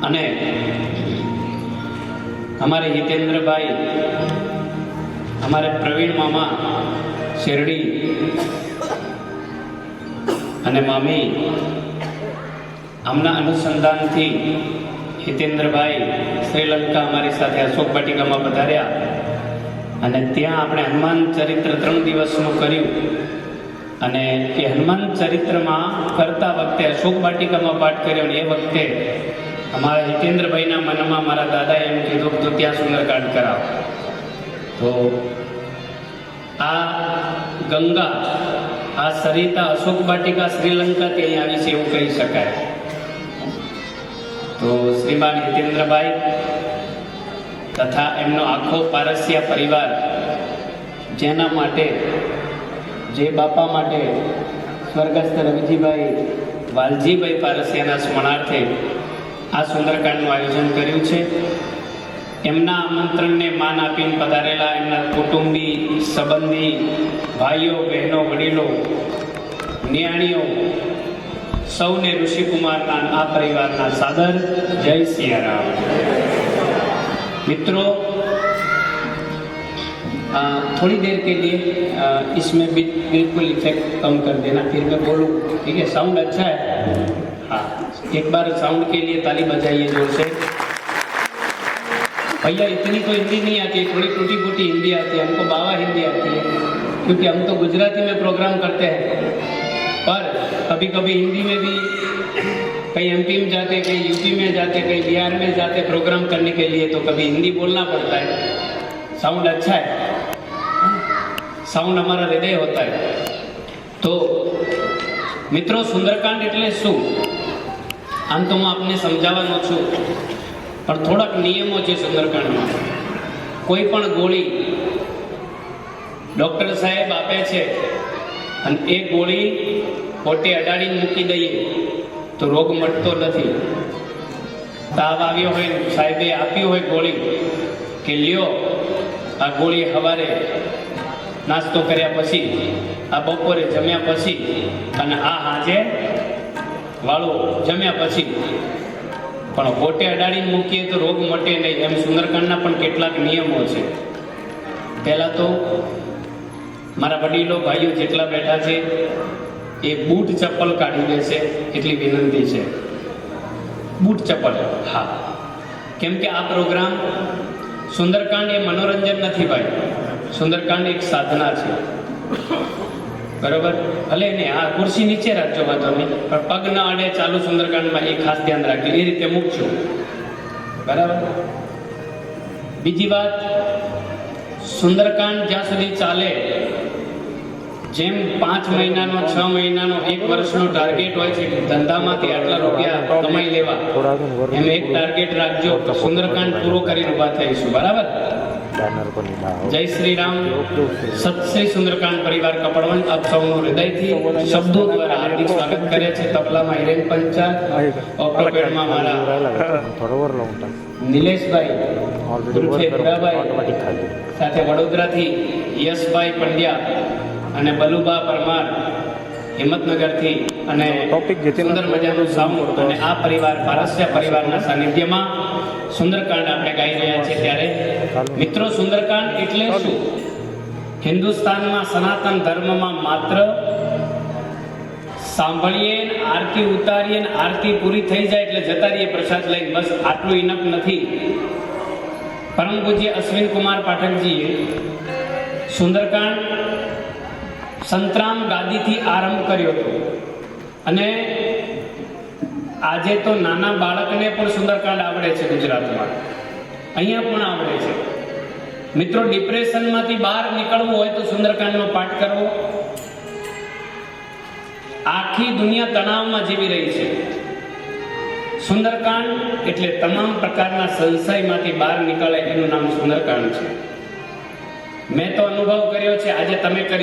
અને हमारे हितेंद्र भाई, हमारे प्रवीण मामा शेरडी અને મામી આમના અનુસંધાનથી હિતેન્દ્રભાઈ શ્રીલંકા અમારી સાથે અશોક વાટિકામાં પધાર્યા અને ત્યાં આપણે હનુમાન ચરિત્ર 3 દિવસનું કર્યું. અને એ હનુમાન ચરિત્રમાં કરતા વખતે અશોક વાટિકામાં પાઠ કર્યો અને એ વખતે અમારા હિતેન્દ્રભાઈના મનમાં મારા દાદાએ એમ કીધું કે ત્યાં સુંદરકાંડ કરાવો. તો આ ગંગા, આ સરિતા અશોક વાટિકા શ્રીલંકાથી અહીં આવી છે એવું કહી શકાય. તો શ્રીમાન હિતેન્દ્રભાઈ તથા એમનો આખો પારસિયા પરિવાર, જેના માટે, જે બાપા માટે સ્વર્ગસ્થ રવિજીભાઈ વાલજીભાઈ પારસિયાના સ્મરણાર્થે આ સુંદરકાંડનું આયોજન કર્યું છે. એમના આમંત્રણને માન આપીને પધારેલા એમના કુટુંબી, સંબંધી, ભાઈઓ, બહેનો, વડીલો, નિયાણીઓ સૌને ઋષિકુમારના આ પરિવારના સાદર જય સિયારામ. मित्रों, थोड़ी देर के लिए इसमें बिल्कुल इफेक्ट कम कर देना, फिर मैं बोलूँ, ठीक है? साउंड अच्छा है? हाँ, एक बार साउंड के लिए ताली बजाइए जोर से. भैया इतनी तो हिंदी नहीं आती है, थोड़ी टूटी फूटी हिंदी आती है, हमको बावा हिंदी आती है, क्योंकि हम तो गुजराती में प्रोग्राम करते हैं. पर कभी कभी हिंदी में भी कहीं एमपी में जाते, कहीं यूपी में जाते, कहीं बिहार में जाते प्रोग्राम करने के लिए, तो कभी हिंदी बोलना पड़ता है. साउंड अच्छा है, साउंड हमारा हृदय होता है. तो मित्रों, सुंदरकांड એટલે શું? આમ તો હું આપને સમજાવવાનો છું, પણ થોડાક નિયમો છે સુંદરકાંડમાં. કોઈ પણ ગોળી ડોક્ટર સાહેબ આપે છે અને એ ગોળી પોતે અડાડીને મૂકી દઈએ તો રોગ મટતો નથી. તાવ આવ્યો હોય, સાહેબે આપ્યું હોય ગોળી કે લ્યો આ ગોળી સવારે નાસ્તો કર્યા પછી, આ બપોરે જમ્યા પછી અને આ સાંજે વાળું જમ્યા પછી, પણ પોતે અડાડીને મૂકીએ તો રોગ મટે નહીં. એમ સુંદરકાંડના પણ કેટલાક નિયમો છે. પહેલાં તો મારા વડીલો, ભાઈઓ જેટલા બેઠા છે એ બૂટ ચપ્પલ કાઢી દેશે એટલી વિનંતી છે. બૂટ ચપ્પલ, હા, કેમ કે આ પ્રોગ્રામ સુંદરકાંડ એ મનોરંજન નથી ભાઈ. સુંદરકાંડ એક સાધના છે, બરોબર? ભલે ને આ ખુરશી નીચે રાખજો, વાંધો નહીં, પણ પગ ન અડે ચાલુ સુંદરકાંડમાં એ ખાસ ધ્યાન રાખજો, એ રીતે મૂકજો, બરાબર? બીજી વાત, સુંદરકાંડ જ્યાં સુધી ચાલે, જેમ 5 મહિનાનો, 6 મહિનાનો, 1 વર્ષનો ટાર્ગેટ હોય છે ધંધામાંથી આટલા રૂપિયા કમાઈ લેવા, એમ એક ટાર્ગેટ રાખજો. સુંદરકાંડ પૂરો કરીને ઉભા થઈશું, બરાબર? જય શ્રી રામ. સત શ્રી સુંદરકાંડ પરિવાર કપડવંજ આપ સૌનું હૃદયથી શબ્દો દ્વારા હાર્દિક સ્વાગત કરે છે. તબલામાં હિરેન પંચાલ, ઓક્ટોપેડમાં મારા નિલેશભાઈ ઉર્ફે હીરાભાઈ, સાથે વડોદરાથી યશભાઈ પંડ્યા અને બલુબા પરમાર હિંમતનગરથી, અને સુંદર મજાનું સાઉન્ડ. અને આ પરિવાર, પારસ્યા પરિવારના સાનિધ્યમાં સુંદરકાંડ આપણે ગાઈ રહ્યા છીએ. ત્યારે મિત્રો, સુંદરકાંડ એટલે શું? હિન્દુસ્તાનમાં સનાતન ધર્મમાં માત્ર સાંભળીએ, આરતી ઉતારીએ, આરતી પૂરી થઈ જાય એટલે જતા રહીએ પ્રસાદ લઈને, બસ આટલું ઇનફ નથી. પરમ પૂજ્ય અશ્વિન કુમાર પાઠકજીએ સુંદરકાંડ સંતરામ ગાદીથી આરંભ કર્યો હતો. અને આજે તો નાના બાળકને પણ સુંદરકાંડ આવડે છે ગુજરાતમાં, અહીંયા પણ આવડે છે. મિત્રો, ડિપ્રેશનમાંથી બહાર નીકળવું હોય તો સુંદરકાંડનો પાઠ કરવો. આખી દુનિયા તણાવમાં જીવી રહી છે. સુંદરકાંડ એટલે તમામ પ્રકારના સંશયમાંથી બહાર નીકળે એનું નામ સુંદરકાંડ છે. મેં તો અનુભવ કર્યો છે, આજે તમે કરી